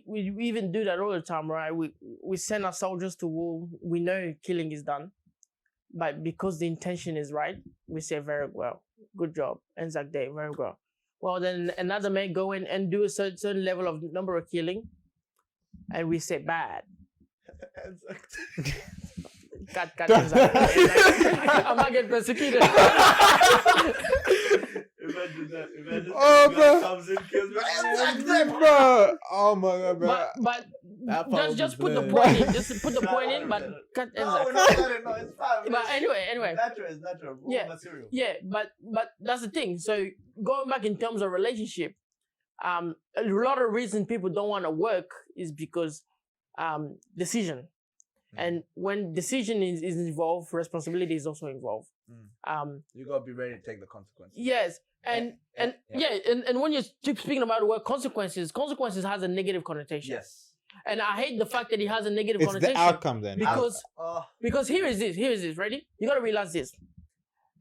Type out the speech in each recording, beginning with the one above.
we even do that all the time, right? We send our soldiers to war. We know killing is done, but because the intention is right, we say very well, good job, Anzac Day, very well. Well, then another may go in and do a certain level of number of killing, and we say bad. Cut Anzac Day. I'm not getting persecuted. Imagine that. Oh, bro. Comes in, kills me. Bro. Oh my god, bro. But just put the point in. Just put the point in, but cut Anzac. No, it's fine. But anyway. It's natural. Raw material. Yeah, but that's the thing. So going back in terms of relationship, a lot of reason people don't want to work is because decision. And when decision is involved, responsibility is also involved. You gotta be ready to take the consequences. Yes, and when you keep speaking about the word consequences has a negative connotation. Yes. And I hate the fact that it has a negative It's connotation. the outcome then. Because here is this. Ready? You gotta realize this.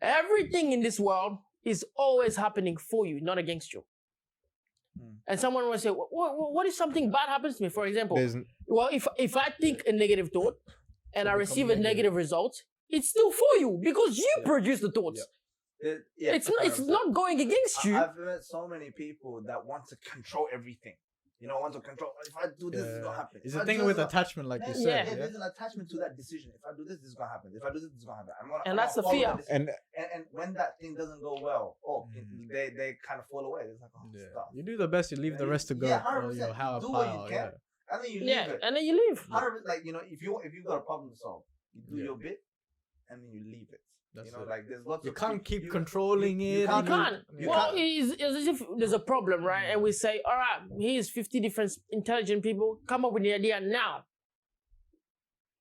Everything in this world is always happening for you, not against you. And someone will say, what if something bad happens to me? For example, if I think a negative thought and I receive a negative result, it's still for you because you produce the thoughts. It's not going against you. I've met so many people that want to control everything. Want to control. If I do this, it's gonna happen. It's a thing with attachment, like you said. Yeah. There's an attachment to that decision. If I do this is gonna happen. If I do this is gonna happen. And that's the fear. And when that thing doesn't go well, they kind of fall away. It's like, stop. You do the best. You leave the rest to go. Yeah, 100%. How do what you can, and then you leave it. And then you leave. 100%, like if you got a problem to solve, you do your bit, and then you leave it. Like there's lots. You can't keep controlling it. You can't. Well, it's as if there's a problem, right? And we say, all right, here's 50 different intelligent people. Come up with the idea now.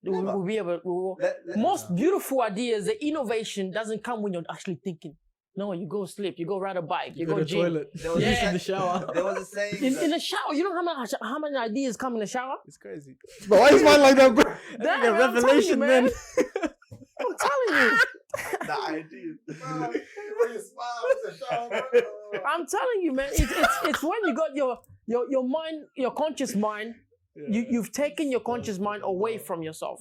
We'll be able. Most beautiful ideas, the innovation doesn't come when you're actually thinking. No, you go sleep, you go ride a bike, you go gym. Toilet. In the shower. There was a saying. In the shower, you know how many ideas come in the shower? It's crazy. But why is mine like that, bro? That's a revelation, man. I'm telling you. The ideas. I'm telling you, man. It's when you got your mind, your conscious mind. You've taken your conscious mind away from yourself.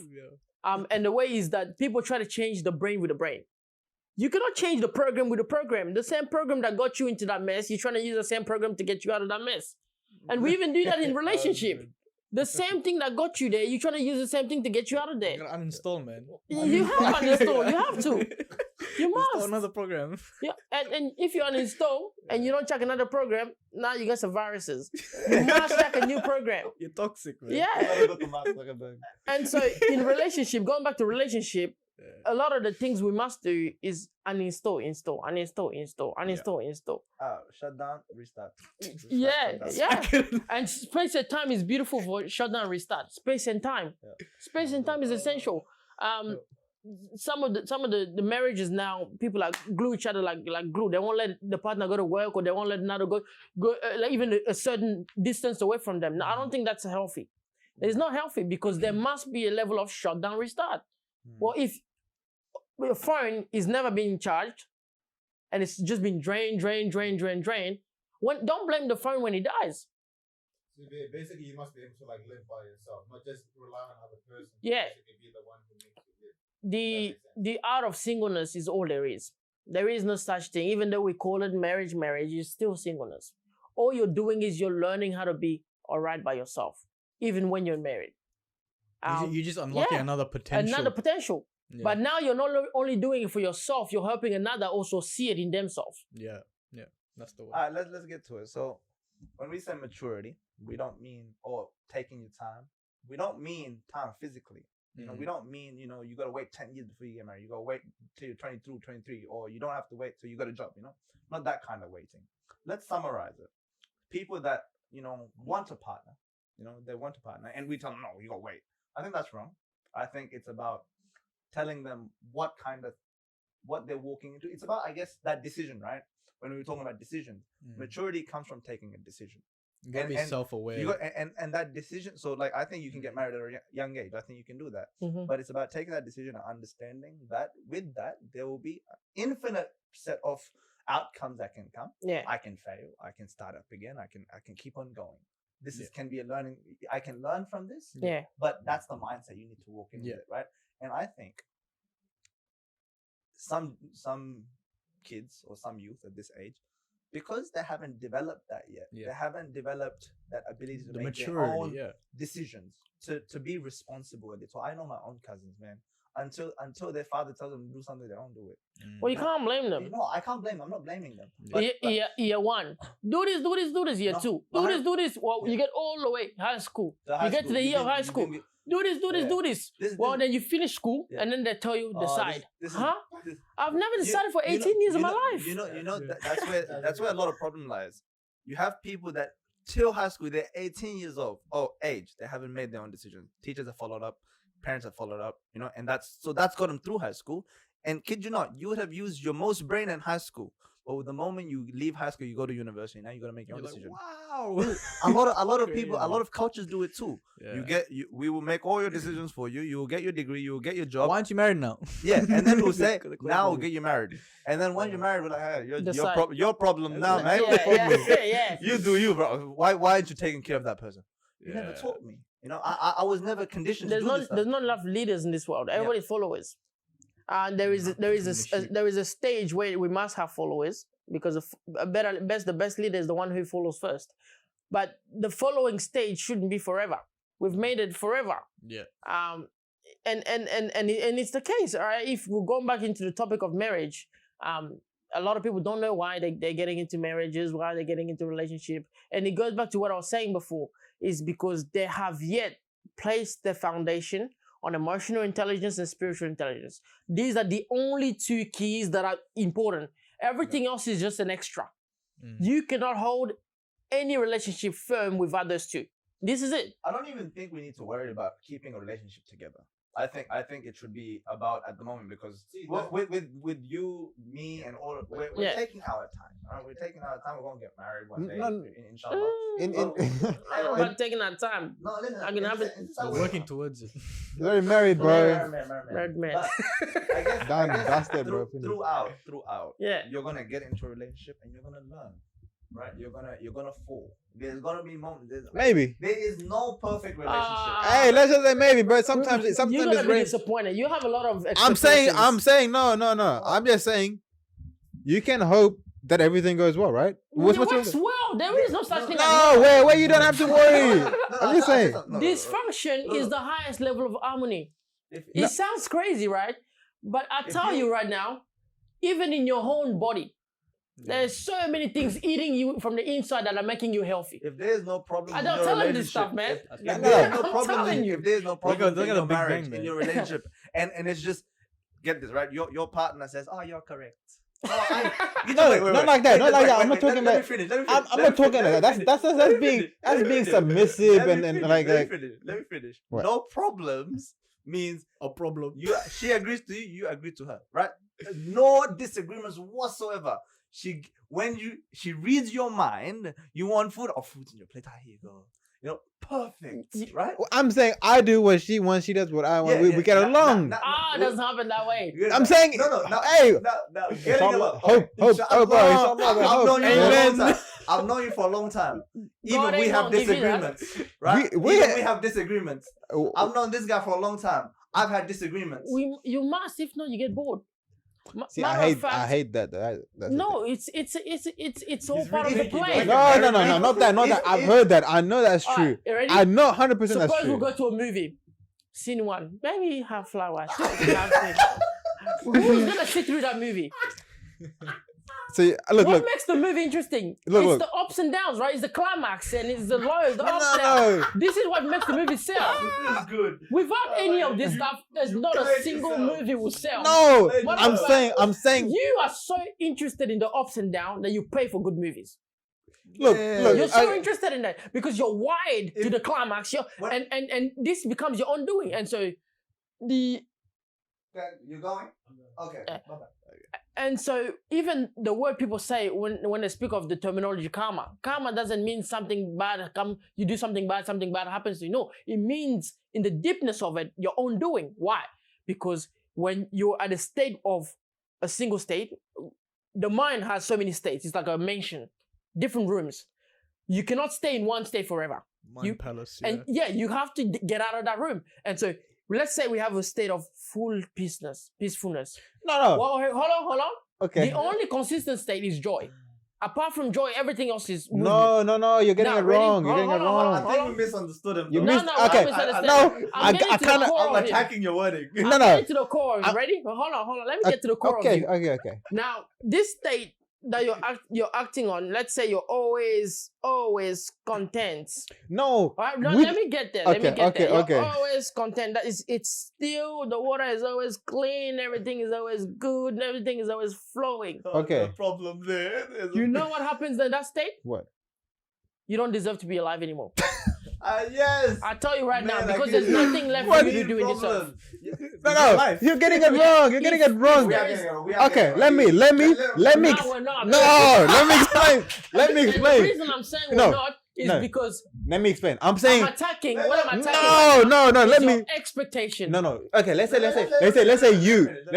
And the way is that people try to change the brain with the brain. You cannot change the program with the program. The same program that got you into that mess, you're trying to use the same program to get you out of that mess. And we even do that in relationship. The same thing that got you there, you're trying to use the same thing to get you out of there. You gotta uninstall, man. You have to uninstall. You have to. You must. Install another program. Yeah, and if you uninstall and you don't check another program, now you got some viruses. You must check a new program. You're toxic, man. Yeah. And so in relationship, going back to relationship, a lot of the things we must do is uninstall, install. Shut down, restart. And space and time is beautiful for shut down, restart. Space and time. Space and time is essential. Some of the marriages now, people like glue each other like glue. They won't let the partner go to work, or they won't let another go like even a certain distance away from them. Now, I don't think that's healthy. It's not healthy because there must be a level of shut down, restart. Well, if your phone is never being charged and it's just been drained, don't blame the phone when it dies. So basically, you must be able to live by yourself, not just rely on another person. Yeah. Basically be the one who makes you live. The art of singleness is all there is. There is no such thing. Even though we call it marriage, is still singleness. All you're doing is you're learning how to be all right by yourself, even when you're married. You're just unlocking another potential. Yeah. But now you're not only doing it for yourself, you're helping another also see it in themselves. Yeah, that's the way. All right, let's get to it. So when we say maturity, we don't mean taking your time. We don't mean time physically. We don't mean you gotta wait 10 years before you get married. You gotta wait till you're 22, 23, or you don't have to wait till you got a job. Not that kind of waiting. Let's summarize it. People that want a partner, they want a partner, and we tell them no, you gotta wait. I think that's wrong. I think it's about telling them what they're walking into. It's about, I guess, that decision, right? When we were talking about decisions, maturity comes from taking a decision. You gotta be self-aware. And that decision. So, I think you can get married at a young age. I think you can do that. But it's about taking that decision and understanding that with that there will be an infinite set of outcomes that can come. Yeah. I can fail. I can start up again. I can keep on going. This is can be a learning. I can learn from this. Yeah. But that's the mindset you need to walk in with it, right? And I think some kids or some youth at this age, because they haven't developed that yet, they haven't developed that ability to make their own decisions, to be responsible with it. So I know my own cousins, man. Until their father tells them to do something, they don't do it. Well, you can't blame them. No, I can't blame them. I'm not blaming them. Year one, do this. Year two, do this. Well, you get all the way high school. You get to the year of high school. Do this. Well, then you finish school, and then they tell you decide. I've never decided for 18 years of my life. That's where a lot of problem lies. You have people that till high school, they're 18 years old, age, they haven't made their own decisions. Teachers have followed up, parents have followed up, and that's got them through high school. And kid you not, you would have used your most brain in high school. But with the moment you leave high school, you go to university. Now you got to make your own decision. Wow. a lot of people, a lot of cultures do it too. Yeah. We will make all your decisions for you. You will get your degree. You will get your job. Why aren't you married now? Yeah, and then we'll say, now we'll get you married. And then when you're married, we're like, hey, your problem now, man. You do you, bro. Why aren't you taking care of that person? You never taught me. I was never conditioned to do this stuff. There's not enough leaders in this world. Everybody's followers. And there is a stage where we must have followers, because the best leader is the one who follows first. But the following stage shouldn't be forever. We've made it forever. Yeah. And it's the case. All right. If we're going back into the topic of marriage, a lot of people don't know why they're getting into marriages, why they're getting into relationship, and it goes back to what I was saying before, is because they have yet placed their foundation on emotional intelligence and spiritual intelligence. These are the only two keys that are important. Everything else is just an extra. You cannot hold any relationship firm without those two. This is it. I don't even think we need to worry about keeping a relationship together. I think it should be about at the moment, because with you, me, and all, we're taking our time. Right? We're taking our time. We're gonna get married one day, inshallah. I don't know about taking our time. No, listen, I can have it. We're working towards it. You're already married, bro. Married man. I guess dusted, bro. Throughout, you're gonna get into a relationship and you're gonna learn. Right, you're gonna fall. There's gonna be moments. Maybe there is no perfect relationship. Hey, let's just say maybe, but sometimes you're gonna it's be disappointed. You have a lot of. I'm saying no. I'm just saying you can hope that everything goes well, right? It works well. There is no such thing. No, where you don't have to worry. I'm just saying. Dysfunction is the highest level of harmony. It sounds crazy, right? But I tell you right now, even in your own body, there's so many things eating you from the inside that are making you healthy. If there's no problem, I don't tell him this stuff, man. If there's no problem in your marriage, in your relationship, and it's just, get this right. Your partner says, "Oh, you're correct." Not like that. I'm not talking about. I'm not talking like that. That's being submissive and like. Let me finish. What? No problems means a problem. She agrees to you. You agree to her, right? No disagreements whatsoever. She reads your mind. You want food? Oh, food's in your plate. Here you go. Perfect, right? I'm saying I do what she wants. She does what I want. We get along. It doesn't happen that way. I'm saying hey, hope. I've known you for a long time. Even we have disagreements, right? Even we have disagreements. I've known this guy for a long time. I've had disagreements. You must, if not, you get bored. See, I hate that. No, it's all part of the play. No, not that. I've heard that. I know that's true. I know 100% that's true. Suppose we go to a movie. Scene one, maybe have flowers. Who's gonna sit through that movie? So what makes the movie interesting? It's the ups and downs, right? It's the climax and it's the lows, the ups and downs. This is what makes the movie sell. This is good. Without any of this stuff, there's not a single movie will sell. No, I'm saying you are so interested in the ups and downs that you pay for good movies. Look, you're so interested in that because you're wired to the climax. And this becomes your undoing. And so you're going? Okay. Bye-bye. And so even the word people say when they speak of the terminology karma doesn't mean something bad you do something bad happens to you. No, it means in the deepness of it, your own doing. Why? Because when you're at a state of a single state, the mind has so many states. It's like a mansion, different rooms. You cannot stay in one state forever. Mind palace. And you have to get out of that room. And so let's say we have a state of full peacefulness. No. Well, hold on. Okay. The only consistent state is joy. Apart from joy, everything else is movement. No. You're getting it wrong. You're getting it wrong. I think we misunderstood him. You though. missed. No, Okay. I'm attacking your wording. I'm getting to the core of it. Ready? Well, hold on. Let me get to the core of it. Okay. Now, this state that you're acting on, let's say you're always content. No. Right? No, let me get there. Okay. You're always content. It's still, the water is always clean, everything is always good, and everything is always flowing. Okay. The problem there. You know what happens in that state? What? You don't deserve to be alive anymore. Yes. I tell you right now, Man, because I there's get nothing left for you to do in this earth. No. You're getting it wrong. You're getting it wrong. Okay. Let me. No, we're not. No. Let me explain. Let me And explain. the reason I'm saying we're not is because Let me explain. I'm saying. I'm attacking. What am I attacking? No. Let me. Expectation. No. Okay. Let's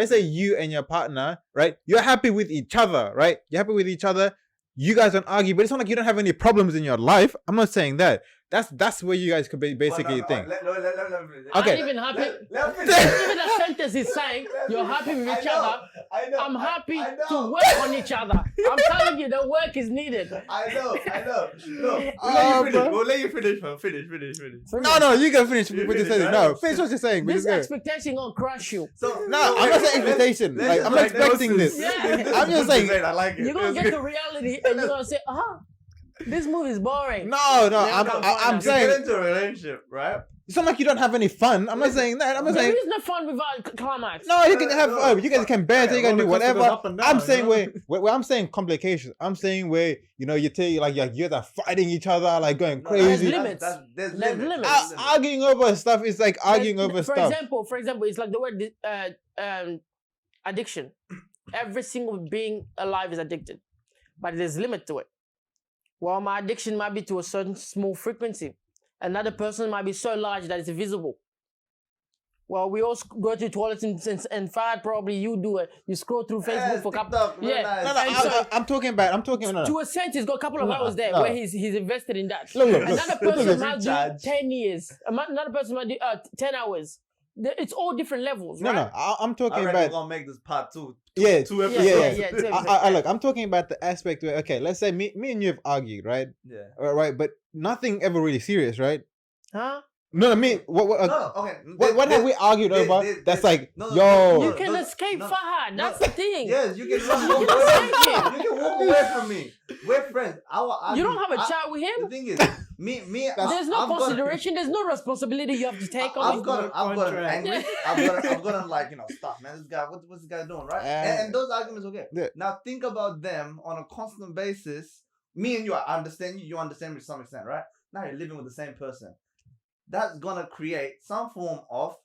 say you and your partner, right? You're happy with each other, right? You're happy with each other. You guys don't argue, but it's not like you don't have any problems in your life. I'm not saying that. That's where you guys could basically think. Okay. I'm even happy. Even a sentence is saying you're happy with each other. I'm happy to work on each other. I'm telling you, the work is needed. I know. No, we'll let you finish. Finish. No, you can finish what you're saying. No, finish what you're saying. This expectation gonna crush you. So No, I'm not saying expectation. Like, I'm not expecting this. Yeah. I'm just saying. I like it. You're gonna get to reality and you're gonna say, this movie is boring. No, I'm saying get into a relationship, right? it's not like you don't have any fun. I'm not saying that. I'm not There saying is no fun without climax. no. You can have. You guys can banter. You can do whatever. up and down, I'm saying where I'm saying complications. I'm saying where you tell you like you're fighting each other, like going crazy. There's limits. Arguing over stuff is like arguing over for stuff. For example, it's like the word addiction. Every single being alive is addicted, but there's limit to it. Well, my addiction might be to a certain small frequency. Another person might be so large that it's invisible. Well, we all go to toilets and Fahad, probably you do it. You scroll through Facebook for a couple. I'm talking about. To a sense, he's got a couple of hours there where he's invested in that. Look. Another person might do 10 years. Another person might do 10 hours. It's all different levels, right? No. I'm talking about. We're gonna make this part two. Yeah, two episodes. Yeah. Look, I'm talking about the aspect where let's say me and you have argued, right? Yeah. Right, but nothing ever really serious, right? Huh? No, I mean, what have we argued over? That's like, you can escape Fahad. That's the thing. Yes, you can walk away from me. We're friends. You don't have a chat with him. The thing is, me. There's no consideration. There's no responsibility you have to take on. I've gotten angry. I've gotten like stop, man. This guy, what's this guy doing, right? And those arguments, okay. Yeah. Now think about them on a constant basis. Me and you, I understand you. You understand me to some extent, right? Now you're living with the same person. That's gonna create some form of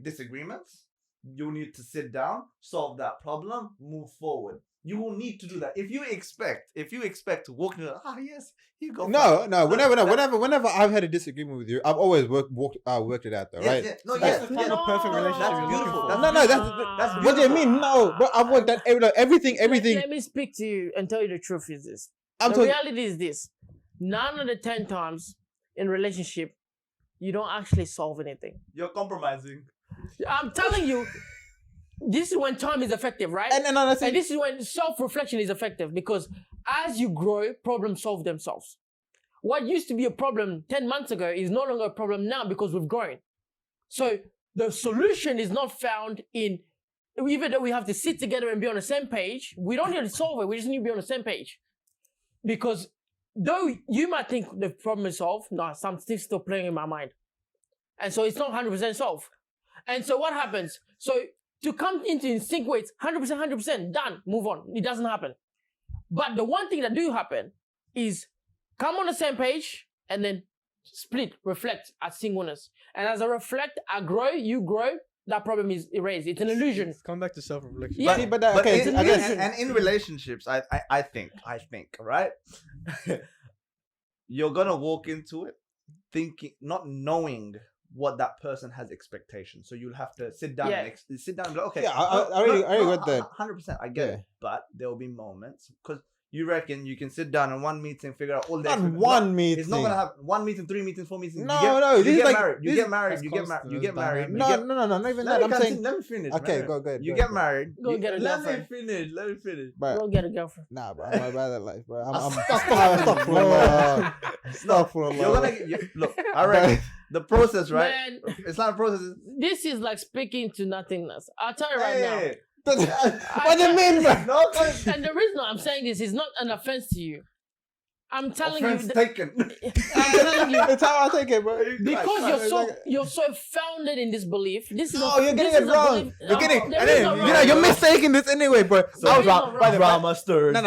disagreements. You need to sit down, solve that problem, move forward. You will need to do that. If you expect to walk into yes, you go. Whenever I've had a disagreement with you, I've always worked it out though, right? That's the kind of perfect relationship. That's beautiful. That's what do you mean? No, bro, I've worked out everything. Let me speak to you and tell you the truth is this. Reality is this. 9 of the 10 times in relationship, you don't actually solve anything. You're compromising. I'm telling you, this is when time is effective, right? And this is when self-reflection is effective, because as you grow, problems solve themselves. What used to be a problem 10 months ago is no longer a problem now because we've grown. So the solution is not found in, even though we have to sit together and be on the same page, we don't need to solve it, we just need to be on the same page. Because though you might think the problem is solved, no, some things still playing in my mind. And so it's not 100% solved. And so what happens? So to come into in sync with 100%, done, move on. It doesn't happen. But the one thing that do happen is come on the same page and then split, reflect as singleness. And as I reflect, I grow, you grow, that problem is erased. It's an illusion. Come back to self-reflection. Yeah. And in relationships, I think, right? You're gonna walk into it thinking, not knowing what that person has expectations. So you'll have to sit down and be like, okay. Yeah, I already got that. 100%, I get it. But there will be moments, because you reckon you can sit down in one meeting, figure out all the Not one meeting. It's not gonna have 1 meeting, 3 meetings, 4 meetings. No, you this is get like married. You this- get married. That's You get married. You get constant, married. that's you No, get- no, not even Let that. me I'm saying, let me finish. okay, man. go ahead. You go get ahead. married. Go get a Let me girlfriend. finish. Let me finish. But Go get a girlfriend. nah, bro, I'm about that life, bro. I'm Look, you're gonna look. All right, the process, right? Man, It's not a process. this is like speaking to nothingness. I'll tell you right now. Hey, What do you mean, bro? no, And the reason I'm saying this is not an offense to you. I'm telling you. offense taken. I'm telling you. It's how I take it, bro. Because you're so founded in this belief. This is No, you're getting it wrong. You're getting, and then, you're mistaking this anyway, bro. So I was by the drama stirs. no.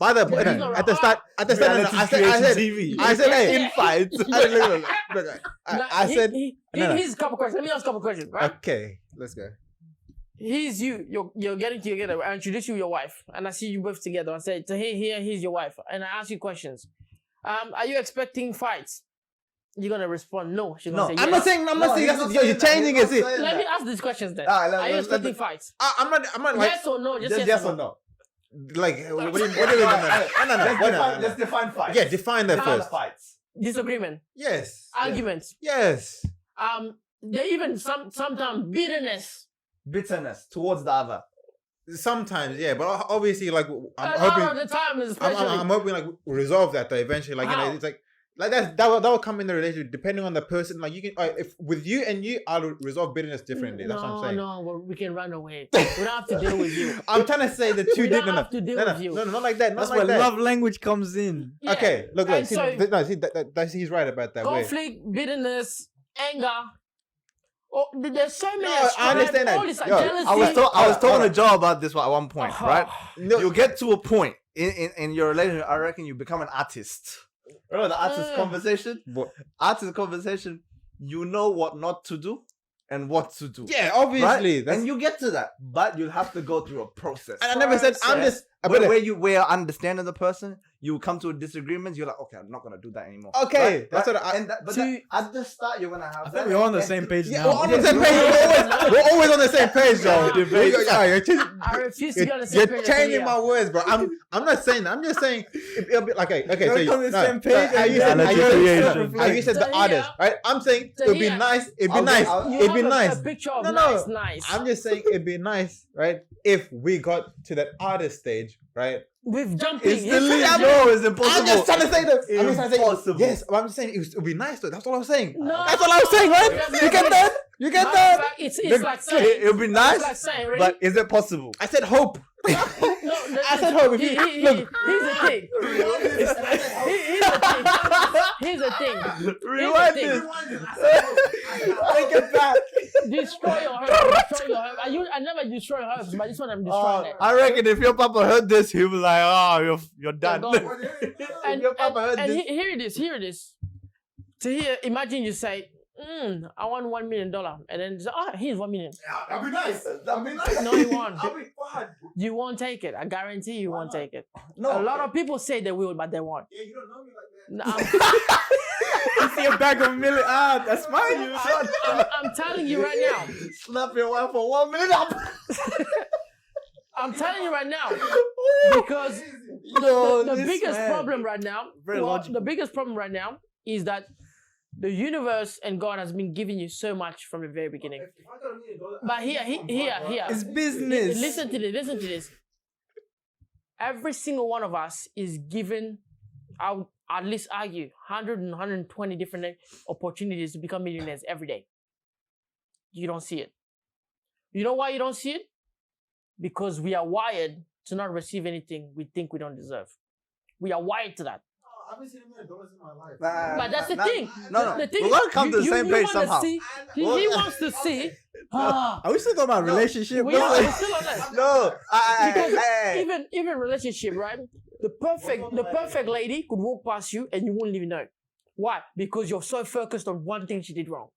By the There is no at the start, I I said, hey, infights. I said, no. Here's a couple questions. Let me ask a couple questions, right? okay, let's go. Here's you. You're getting together. I introduce you to your wife, and I see you both together. I say, here's your wife, and I ask you questions. Are you expecting fights? You're gonna respond no. She's gonna say yes. I'm not saying. That's you're changing it. See, Let me ask these questions then. Ah, Are you expecting fights? I'm not like Yes or no? Just Just yes yes or no. like what do you mean? No. Let's define fights. Yeah, define that first. Fights. Disagreement, Yes. arguments. Yes. There even sometimes Bitterness towards the other. Sometimes, yeah, but obviously, like I'm A lot hoping, of the time, especially. I'm hoping like we resolve that though eventually. Like you How? know, it's like that will come in the relationship depending on the person. Like you can, if with you and you, I'll resolve bitterness differently. That's what I'm saying. No, well, we can run away. We don't have to deal with you. I'm trying to say the two We don't no, have to deal with you. No, not like that. Not That's like where that. love language comes in. Yeah. Okay, look. And See, so- that's he's right about that. Way. Conflict, bitterness, anger. Oh, there's so many. No, I understand that. All this, like, Yo, jealousy. I was talking to Joe about this at one point, right? No, You get to a point in your relationship, I reckon you become an artist. Remember the artist conversation? What? Artist conversation, you know what not to do and what to do. yeah, obviously. Right? That's, And you get to that, but you'll have to go through a process. and I never said I'm just. where you're understanding the person, you come to a disagreement, you're like, okay, I'm not gonna do that anymore. Okay, Right? that's Right? what I. And that, but To- that, at the start, you're gonna have. I think we're on the same page Yeah, now. we're on the same page. We're always on the same page, though. I refuse to be on the same You're page. changing my words, bro. I'm not saying that. I'm just saying it'll be like okay. Gotta come on the same page how and you said, reality creation. how you said the Tahir, artist, right? I'm saying it'd be Tahir, nice. It'd be I'll- nice. I'll- You It'd be have nice. a picture of No. nice. I'm just saying it'd be nice, right? If we got to that artist stage, right? With jumping. It's It's it's impossible. I'm just trying to say that. I'm just trying to say Impossible. yes. But I'm just saying it would be nice though. That's all I was saying. No. That's all I was saying, right? That's You get not- that? You get that? It's like saying. It'll be nice, It's like saying, ready? but is it possible? I said hope. No, I said hope. If you look, here's the thing. Here's the thing. Rewind Here's this. the Take it back. Destroy your home. Destroy your home. I never destroy your homes, but this one I'm destroying it. I reckon if your papa heard this, he'll be like, "Oh, you're done." gone. And, your papa heard and this. here it is. To hear, imagine you say, I want $1 million. And then say, here's 1 million. That'd be nice. That'd be nice. No, you won't. I'll be fine. You won't take it. I guarantee you won't take it. No, A lot of people say they will, but they won't. Yeah, you don't know me like that. No, You see a bag of million. That's fine. I'm telling you right now. slap your wife for 1 minute. I'm telling you right now. Because No, the this biggest man. problem right now, Very logical. the biggest problem right now is that the universe and God has been giving you so much from the very beginning. If I got $1 million, But here. It's business. Listen to this. Every single one of us is given, I would at least argue, 100 and 120 different opportunities to become millionaires every day. You don't see it. You know why you don't see it? Because we are wired to not receive anything we think we don't deserve. We are wired to that. I've been seeing $1 million in my life. But that's the thing. No. The thing We're gonna come to the same page wanna somehow. See, he wants to see. Are we still talking about relationship? We are we're still on that. No, Because even relationship, right? The perfect lady could walk past you and you wouldn't even know. Why? Because you're so focused on one thing she did wrong.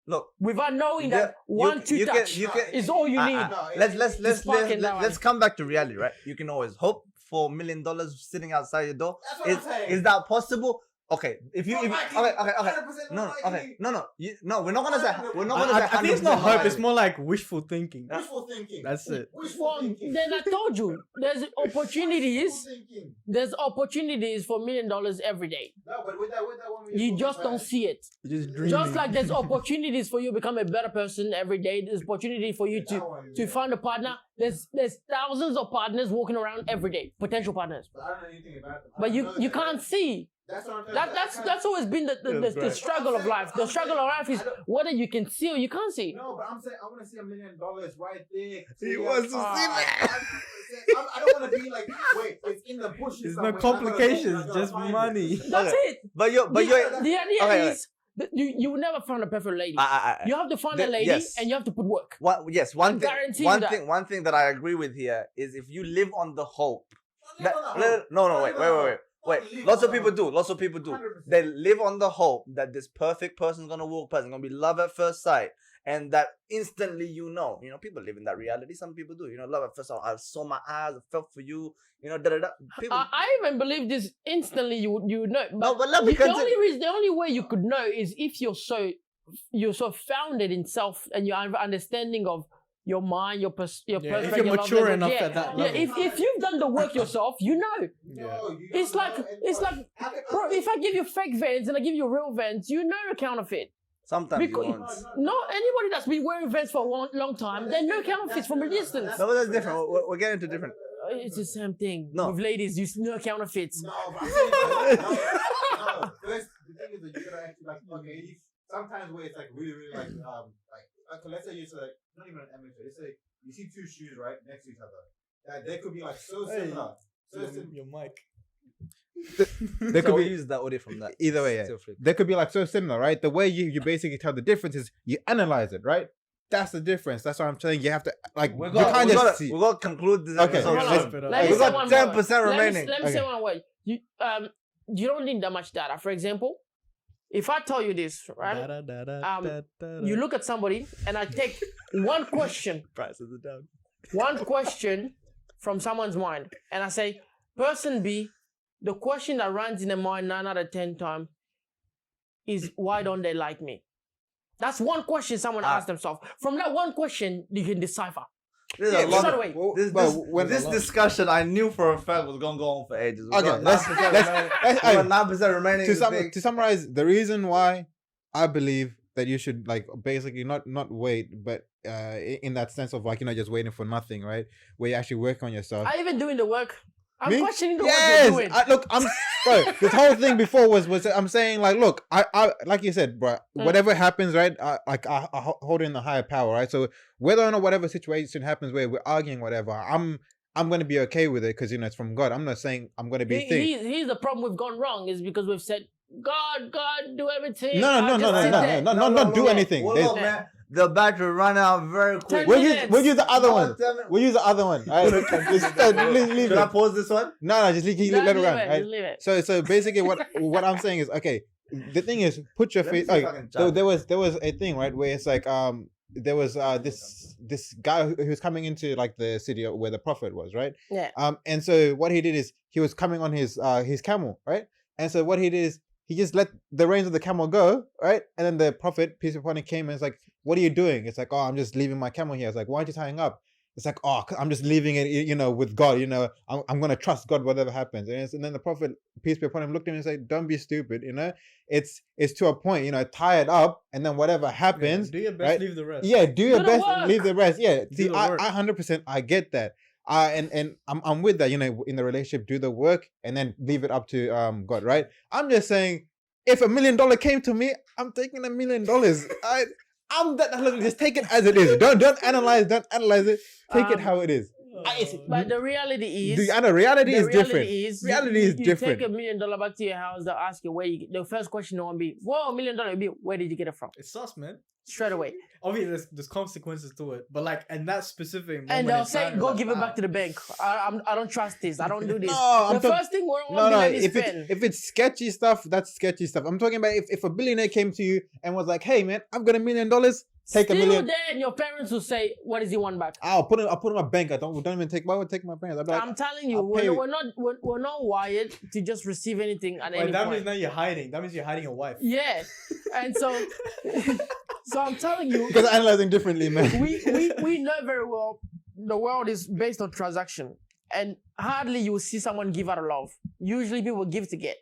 Look, Without knowing Yeah, that one, two touch is all you need. let's come back to reality, right? You can always hope for $1 million sitting outside your door. That's what I'm saying. Is that possible? Okay, if you, Not if, likely. okay, 100% no, not okay, likely. no, no, we're not gonna say, we're not gonna say. I think it's 100% not hope. It's likely. more like wishful thinking. Wishful thinking. That's it. Wishful Well, thinking. then I told you, there's opportunities. Wishful thinking. There's opportunities for $1 million every day. No, but with that one, You just don't see it. Just dreaming. Just like there's opportunities for you to become a better person every day. There's opportunity for you to find a partner. There's thousands of partners walking around every day, potential partners. But I don't know anything about them. But you can't see. That's what I'm saying. That's always been the struggle of life. The struggle of life is whether you can see or you can't see. No, but I'm saying I want to see $1 million right there. He wants to see that. I don't want to be like, wait, it's in the bushes. There's somewhere, no I gotta go, complications, I gotta just find it. money. That's it. But you're, The idea okay, is that you will never find a perfect lady. You have to find a lady yes. and you have to put work. one guarantee you that. one thing that I agree with here is if you live on the hope. No, Wait. Lots of people do. 100%. They live on the hope that this perfect person's gonna walk past, gonna be love at first sight, and that instantly people live in that reality. Some people do. Love at first sight. I saw my eyes, I felt for you. People. I even believe this instantly. You would know. No, but let me continue. The only way you could know is if you're so founded in self and your understanding of your mind, your perspective. If you're mature enough at that level. If you've done the work yourself, you know. No, you It's don't like know. bro. If I give you fake Vans and I give you real Vans, you know you're counterfeit. Sometimes you Because- won't. Not anybody that's been wearing Vans for a long time, they know counterfeits from a distance. No, but that's different. We're getting into different. It's the same thing. No. With ladies, you know counterfeits. No, but I'm saying, no. First, the thing is that you gotta actually sometimes where it's like really like okay, let's say it's like not even an amateur. Let's say you see two shoes right next to each other. They could be like so similar. Your mic. There could be use that audio from that. either way. Yeah. They could be like so similar, right? The way you basically tell the difference is you analyze it, right? That's the difference. That's what I'm saying. You have to We got to conclude this Okay, episode. Let me We say got one 10% more. remaining. Let me say one word. You don't need that much data. For example, if I tell you this, right? You look at somebody and I take one question, Prices are down. one question from someone's mind, and I say, person B, the question that runs in their mind 9 out of 10 times is why don't they like me? That's one question someone asks themselves. From that one question, you can decipher. This is Yeah, a lot shut of- away. This discussion I knew for a fact was gonna go on for ages. We Okay, got let's 9% remaining. to summarize, the reason why I believe that you should like basically not wait, but in that sense of like just waiting for nothing, right? Where you actually work on yourself. Are you even doing the work? I'm Me? questioning the Yes, work you're doing. look, bro. This whole thing before was I'm saying like, look, I like you said, bro. Whatever happens, right? I hold in the higher power, right? So whether or not whatever situation happens where we're arguing, whatever, I'm gonna be okay with it because it's from God. I'm not saying I'm gonna be. Here's the problem we've gone wrong is because we've said God, do everything. No, not do anything. Hold There's- on, man. The battery ran out very quick. We'll use the other one. We'll use the other one. All right? Just leave Should I it. pause this one? No, just let it run. Right? Just leave it. So basically, what I'm saying is, okay, the thing is, put your Let me face. see if I Like, can jump. there was a thing, right, where it's like there was this guy who was coming into like the city where the prophet was, right? Yeah. And so what he did is he was coming on his camel, right? And so what he did is he just let the reins of the camel go, right? And then the prophet, peace be upon him, came and it's like, what are you doing? It's like, oh, I'm just leaving my camel here. It's like, why aren't you tying up? It's like, oh, I'm just leaving it, with God, I'm going to trust God, whatever happens. And then the prophet, peace be upon him, looked at him and said, don't be stupid, it's to a point, tie it up and then whatever happens. Do your best, right? leave the rest. Yeah, do your the best, work. leave the rest. Yeah, Do see, the I work. 100%, I get that. And I'm with that, in the relationship, do the work and then leave it up to God, right? I'm just saying, if $1 million came to me, I'm taking $1 million. I'm that. Look, just take it as it is. Don't analyze it. Take it how it is. But the reality is, Reality is different. Reality is different. You take $1 million back to your house, they'll ask you where you. The first question won't be, "Whoa, $1 million!" It'll be, "Where did you get it from?" It's sus, man. Straight away. Obviously, there's consequences to it, but like, and that specific moment And they'll in say, time, "Go like, give it back to the bank. I don't trust this. I don't do this." No, the first thing we're No. is If spend. it's sketchy stuff, that's sketchy stuff. I'm talking about if a billionaire came to you and was like, "Hey, man, I've got $1 million. take still $1 million. then your parents will say, what does he want back? I'll put it in my bank. Don't even take. Why would I take my parents? I'll be like, I'm telling you, I'll pay we're not wired to just receive anything at any that point. means now you're hiding. That means you're hiding your wife. Yeah, and so I'm telling you, because I'm analyzing differently, man. we know very well the world is based on transaction, and hardly you will see someone give out of love. Usually people give to get,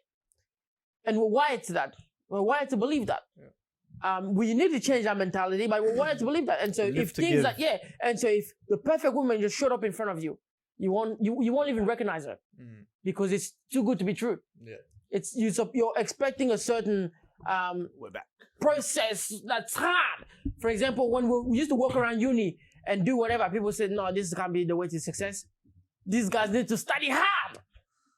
and we're wired to that. We're wired to believe that. Yeah. We need to change our mentality, but we're wired to believe that. And so if things like and so if the perfect woman just showed up in front of you, you won't even recognize her because it's too good to be true. Yeah, you're expecting a certain process that's hard. For example, when we used to walk around uni and do whatever, people said, no, this can't be the way to success. These guys need to study hard.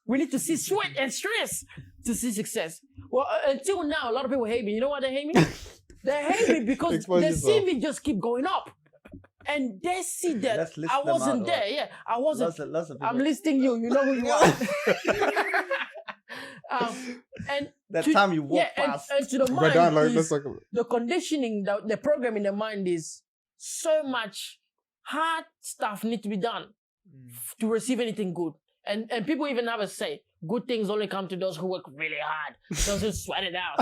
We need to see sweat and stress to see success. Well, until now, a lot of people hate me. You know why they hate me? They hate me because they see me just keep going up. And they see that I wasn't there. Yeah, I wasn't. I'm listing you. You know who you are. And that time you walk past. And to the mind, the conditioning, the program in the mind is so much hard stuff need to be done to receive anything good. And people even have a say, good things only come to those who work really hard, those who sweat it out.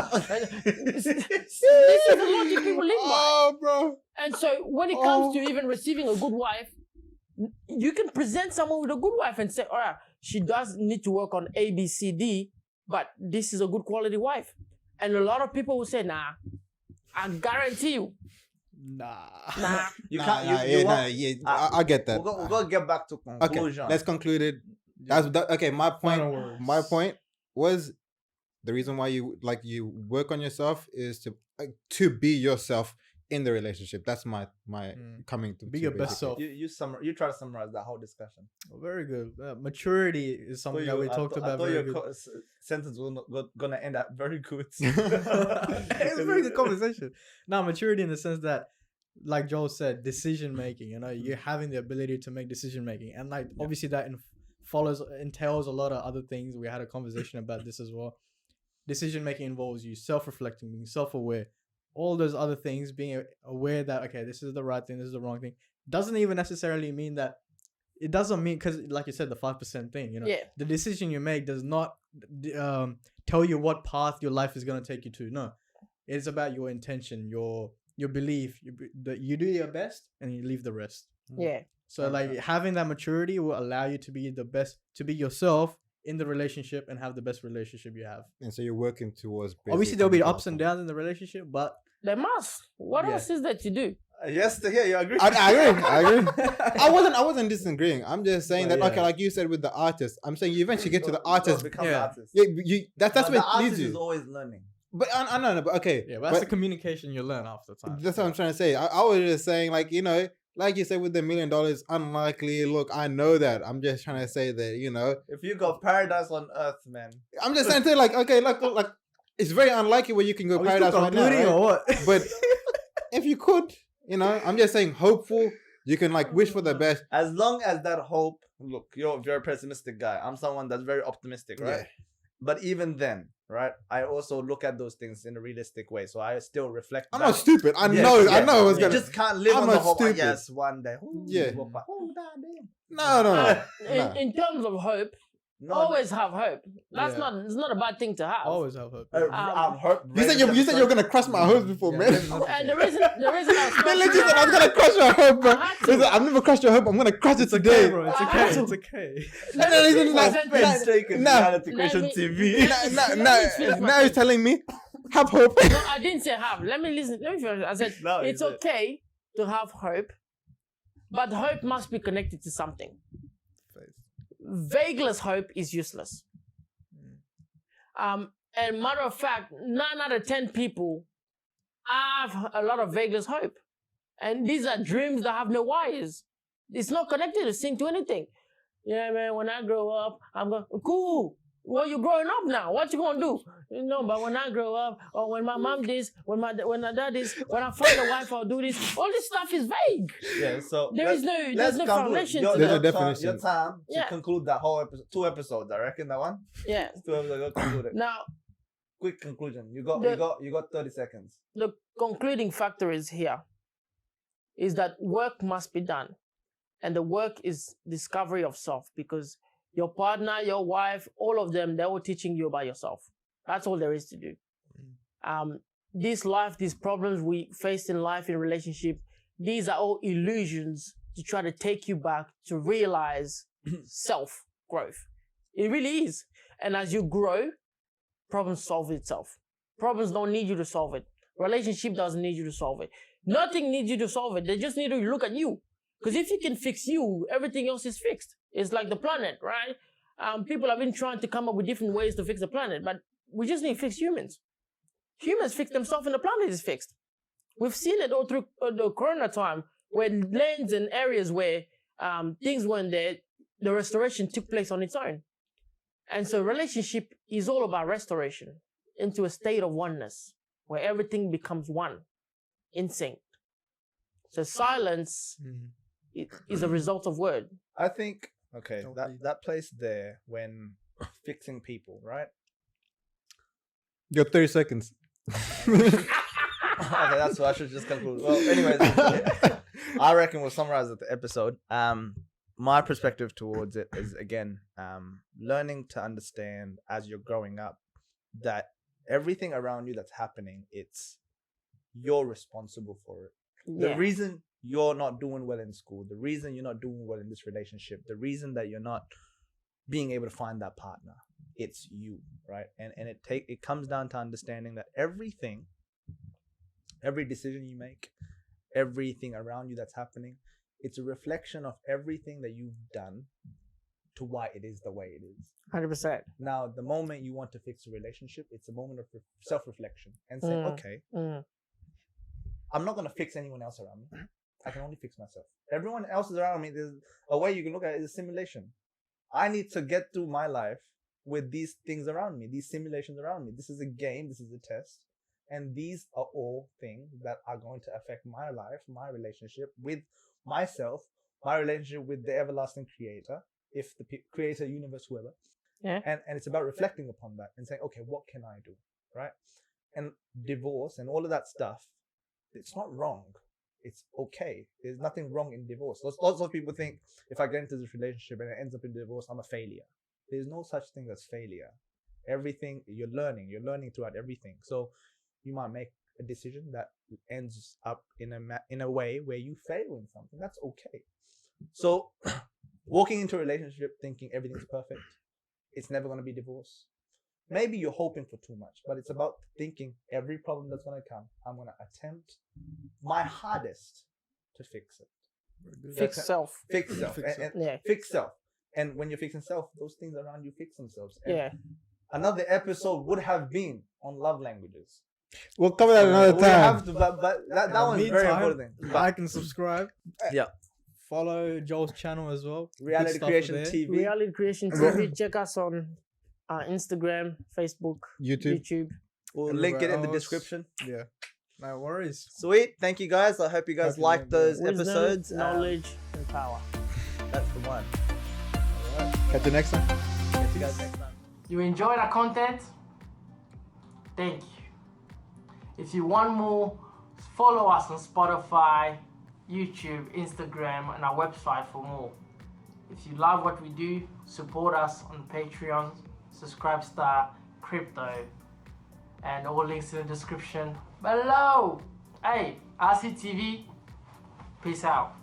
This is the logic people live by. Oh, bro. And so when it comes to even receiving a good wife, you can present someone with a good wife and say, all right, she does need to work on A, B, C, D, but this is a good quality wife. And a lot of people will say, nah, I guarantee you. Nah. You Nah, can't. I get that. We're gonna get back to conclusion. Okay, let's conclude it. Okay. My point was the reason why you work on yourself is to be yourself in the relationship. That's my coming to be your best self. You try to summarize that whole discussion. Very good. Maturity is something that we talked about. I thought your sentence was gonna end at very good. It's a very good conversation. Now, maturity in the sense that, like Joel said, decision making. You know, you're having the ability to make decision making, and obviously that entails a lot of other things. We had a conversation about this as well. Decision making involves you self-reflecting, being self-aware, all those other things, being aware that, okay, this is the right thing, this is the wrong thing. Doesn't even necessarily mean that. It doesn't mean, because like you said, the 5% thing, you know, the decision you make does not tell you what path your life is going to take you to. No, it's about your intention, your belief, that you do your best and you leave the rest. Yeah. So having that maturity will allow you to be the best, to be yourself in the relationship and have the best relationship you have. And so you're working towards. Obviously, there'll be ups and downs in the relationship, but there must. What else is there to do? Yes, to hear you agree. I agree. I wasn't disagreeing. I'm just saying that okay, like you said with the artist. I'm saying you eventually get to the artist. Become the artist. Yeah, that's what the it leads artist you. is always learning. But I know, but okay. Yeah, but that's the communication you learn after time. That's what I'm trying to say. I was just saying, like you said with the $1 million, unlikely. Look, I know that. I'm just trying to say that, if you got paradise on earth, man. I'm just trying to say, okay, like it's very unlikely where you can go paradise right now, right? Or what? But if you could, I'm just saying, hopeful. You can wish for the best. As long as that hope. Look, you're a very pessimistic guy. I'm someone that's very optimistic, right? Yeah. But even then, right, I also look at those things in a realistic way. So I still reflect. I'm not stupid. I know. You just can't live on the hope. Yes, one day. Yeah. No. In terms of hope, always have hope. It's not a bad thing to have. Always have hope. You said you were gonna crush my hopes before, man. And the reason I was gonna crush your hope, bro. I've never crushed your hope. I'm gonna crush it today. Bro. It's okay. Now he's telling me have hope. No, I didn't say have. Let me listen. Let me finish. I said it's okay to have hope, but hope must be connected to something. Vagueless hope is useless. And matter of fact, 9 out of 10 people have a lot of vagueless hope. And these are dreams that have no wires. It's not connected to anything. Yeah, man, when I grow up, I'm going, cool. Well, you're growing up now. What you gonna do? But when I grow up, or when my mom this, when my dad this, when I find a wife, I'll do this. All this stuff is vague. Yeah, so there's no foundation. There's no definition. Your time to conclude that whole episode, 2 episodes. I reckon that one. Yeah. 2 episodes. Conclude it. Now, quick conclusion. You got 30 seconds. The concluding factor is here. is that work must be done. And the work is discovery of self, because your partner, your wife, all of them, they're all teaching you about yourself. That's all there is to do. This life, these problems we face in life, in relationship, these are all illusions to try to take you back to realize self-growth. It really is. And as you grow, problems solve itself. Problems don't need you to solve it. Relationship doesn't need you to solve it. Nothing needs you to solve it. They just need to look at you. Because if you can fix you, everything else is fixed. It's like the planet, right? People have been trying to come up with different ways to fix the planet, but we just need to fix humans. Humans fix themselves and the planet is fixed. We've seen it all through the corona time, where lands and areas where things weren't there, the restoration took place on its own. And so relationship is all about restoration into a state of oneness, where everything becomes one, in sync. So silence is a result of word. I think, okay, that place there when fixing people, right? You got 30 seconds. Okay, that's what I should just conclude. Well, anyways, I reckon we'll summarize the episode. My perspective towards it is, again, learning to understand as you're growing up that everything around you that's happening, you're responsible for it. The reason you're not doing well in school, the reason you're not doing well in this relationship, the reason that you're not being able to find that partner, it's you, right? And it comes down to understanding that every decision you make, everything around you that's happening, it's a reflection of everything that you've done to why it is the way it is. 100%. Now, the moment you want to fix a relationship, it's a moment of self-reflection and saying, okay, I'm not going to fix anyone else around me. I can only fix myself. Everyone else is around me. There's a way you can look at it is a simulation. I need to get through my life with these things around me, these simulations around me. This is a game. This is a test. And these are all things that are going to affect my life, my relationship with myself, my relationship with the everlasting creator, if the creator, universe, whoever. Yeah. And it's about reflecting upon that and saying, okay, what can I do? Right? And divorce and all of that stuff, it's not wrong. It's okay. There's nothing wrong in divorce. Lots of people think if I get into this relationship and it ends up in divorce, I'm a failure. There's no such thing as failure. Everything you're learning throughout everything. So you might make a decision that ends up in a way where you fail in something. That's okay. So walking into a relationship thinking everything's perfect, it's never going to be divorce. Maybe you're hoping for too much, but it's about thinking every problem that's going to come, I'm going to attempt my hardest to fix it. Fix self. Fix self. Fix self. And when you're fixing self, those things around you fix themselves. And another episode would have been on love languages. We'll cover that another time. We have to, but that one's very important. Like and subscribe. Yeah. Follow Joel's channel as well. Reality Creation TV. Reality Creation TV. Check us on Instagram, Facebook, YouTube. We'll link it in the description. Yeah. No worries. Sweet. Thank you guys. I hope you guys liked those episodes. Knowledge and power. That's the one. Catch you next time. Catch you guys next time. You enjoyed our content? Thank you. If you want more, follow us on Spotify, YouTube, Instagram, and our website for more. If you love what we do, support us on Patreon, Subscribestar, Crypto, and all links in the description below. Hey, RCTV, peace out.